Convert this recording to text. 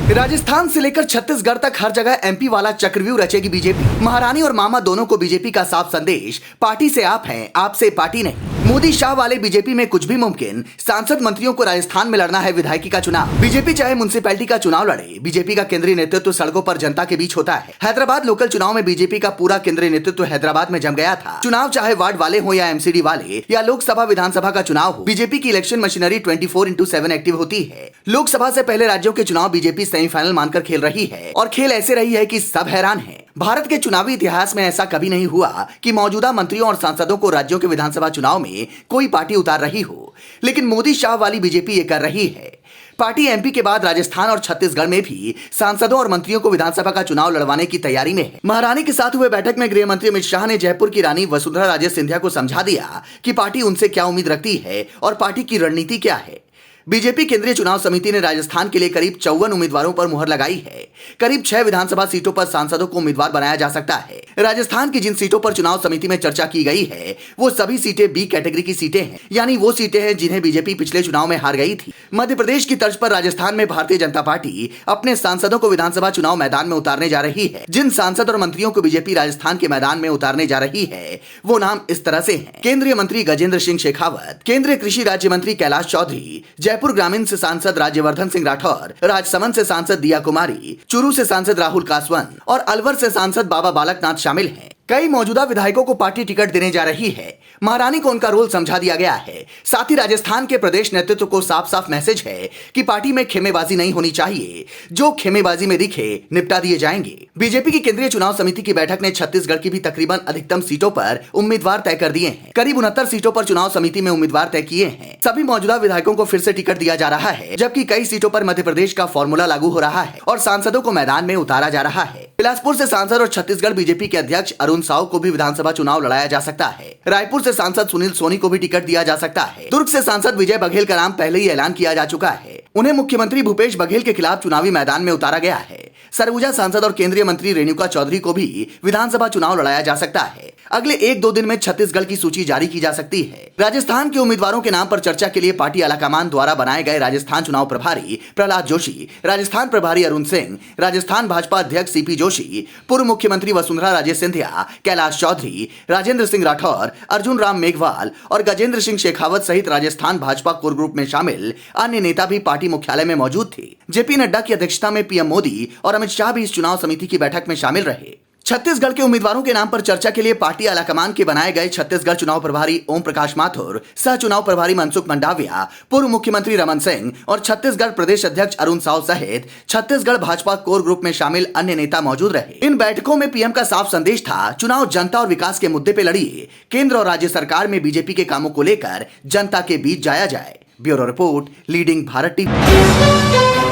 राजस्थान से लेकर छत्तीसगढ़ तक हर जगह एमपी वाला चक्रव्यूह रचेगी बीजेपी। महारानी और मामा दोनों को बीजेपी का साफ संदेश, पार्टी से आप हैं, आपसे पार्टी नहीं। मोदी शाह वाले बीजेपी में कुछ भी मुमकिन। सांसद मंत्रियों को राजस्थान में लड़ना है विधायकी का चुनाव। बीजेपी चाहे म्युनिसिपैलिटी का चुनाव लड़े, बीजेपी का केंद्रीय नेतृत्व सड़कों पर जनता के बीच होता है। हैदराबाद लोकल चुनाव में बीजेपी का पूरा केंद्रीय नेतृत्व हैदराबाद में जम गया था। चुनाव चाहे वार्ड वाले हो या एमसीडी वाले या लोकसभा विधानसभा का चुनाव हो, बीजेपी की इलेक्शन मशीनरी 24/7 एक्टिव होती है। लोकसभा से पहले राज्यों के चुनाव बीजेपी सेमीफाइनल मानकर खेल रही है और खेल ऐसे रही है कि सब हैरान हैं। भारत के चुनावी इतिहास में ऐसा कभी नहीं हुआ कि मौजूदा मंत्रियों और सांसदों को राज्यों के विधानसभा चुनाव में कोई पार्टी उतार रही हो, लेकिन मोदी शाह वाली बीजेपी ये कर रही है। पार्टी एमपी के बाद राजस्थान और छत्तीसगढ़ में भी सांसदों और मंत्रियों को विधानसभा का चुनाव लड़वाने की तैयारी में है। महारानी के साथ हुए बैठक में गृह मंत्री अमित शाह ने जयपुर की रानी वसुंधरा राजे सिंधिया को समझा दिया कि पार्टी उनसे क्या उम्मीद रखती है और पार्टी की रणनीति क्या है। बीजेपी केंद्रीय चुनाव समिति ने राजस्थान के लिए करीब 54 उम्मीदवारों पर मुहर लगाई है। करीब 6 विधानसभा सीटों पर सांसदों को उम्मीदवार बनाया जा सकता है। राजस्थान की जिन सीटों पर चुनाव समिति में चर्चा की गई है वो सभी सीटें बी कैटेगरी की सीटें हैं, यानी वो सीटें हैं जिन्हें बीजेपी पिछले चुनाव में हार गई थी। मध्य प्रदेश की तर्ज पर राजस्थान में भारतीय जनता पार्टी अपने सांसदों को विधानसभा चुनाव मैदान में उतारने जा रही है। जिन सांसद और मंत्रियों को बीजेपी राजस्थान के मैदान में उतारने जा रही है वो नाम इस तरह से हैं: केंद्रीय मंत्री गजेंद्र सिंह शेखावत, केंद्रीय कृषि राज्य मंत्री कैलाश चौधरी, जयपुर ग्रामीण से सांसद राज्यवर्धन सिंह राठौर, राजसमंद से सांसद दिया कुमारी, चूरू से सांसद राहुल कासवान और अलवर से सांसद बाबा बालकनाथ शामिल हैं। कई मौजूदा विधायकों को पार्टी टिकट देने जा रही है। महारानी को उनका रोल समझा दिया गया है। साथ ही राजस्थान के प्रदेश नेतृत्व को साफ साफ मैसेज है कि पार्टी में खेमेबाजी नहीं होनी चाहिए। जो खेमेबाजी में दिखे निपटा दिए जाएंगे। बीजेपी की केंद्रीय चुनाव समिति की बैठक ने छत्तीसगढ़ की भी तकरीबन अधिकतम सीटों पर उम्मीदवार तय कर दिए हैं। करीब 69 सीटों पर चुनाव समिति में उम्मीदवार तय किए हैं। सभी मौजूदा विधायकों को फिर से टिकट दिया जा रहा है, जबकि कई सीटों पर मध्य प्रदेश का फॉर्मूला लागू हो रहा है और सांसदों को मैदान में उतारा जा रहा है। बिलासपुर से सांसद और छत्तीसगढ़ बीजेपी के अध्यक्ष अरुण साव को भी विधानसभा चुनाव लड़ाया जा सकता है। रायपुर से सांसद सुनील सोनी को भी टिकट दिया जा सकता है। दुर्ग से सांसद विजय बघेल का नाम पहले ही ऐलान किया जा चुका है। उन्हें मुख्यमंत्री भूपेश बघेल के खिलाफ चुनावी मैदान में उतारा गया है। सरगुजा सांसद और केंद्रीय मंत्री रेणुका चौधरी को भी विधानसभा चुनाव लड़ाया जा सकता है। अगले 1-2 दिन में छत्तीसगढ़ की सूची जारी की जा सकती है। राजस्थान के उम्मीदवारों के नाम पर चर्चा के लिए पार्टी आलाकमान द्वारा बनाए गए राजस्थान चुनाव प्रभारी प्रहलाद जोशी, राजस्थान प्रभारी अरुण सिंह, राजस्थान भाजपा अध्यक्ष सीपी जोशी, पूर्व मुख्यमंत्री वसुंधरा राजे सिंधिया, कैलाश चौधरी, राजेंद्र सिंह राठौर, अर्जुन राम मेघवाल और गजेंद्र सिंह शेखावत सहित राजस्थान भाजपा कोर ग्रुप में शामिल अन्य नेता भी पार्टी मुख्यालय में मौजूद थे। जेपी नड्डा की अध्यक्षता में पीएम मोदी और अमित शाह भी इस चुनाव समिति की बैठक में शामिल रहे। छत्तीसगढ़ के उम्मीदवारों के नाम पर चर्चा के लिए पार्टी आलाकमान के बनाए गए छत्तीसगढ़ चुनाव प्रभारी ओम प्रकाश माथुर, सह चुनाव प्रभारी मनसुख मंडाविया, पूर्व मुख्यमंत्री रमन सिंह और छत्तीसगढ़ प्रदेश अध्यक्ष अरुण साव सहित छत्तीसगढ़ भाजपा कोर ग्रुप में शामिल अन्य नेता मौजूद रहे। इन बैठकों में पीएम का साफ संदेश था: चुनाव जनता और विकास के मुद्दे पे लड़िए। केंद्र और राज्य सरकार में बीजेपी के कामों को लेकर जनता के बीच जाया जाए। Bureau report, leading Bharat TV.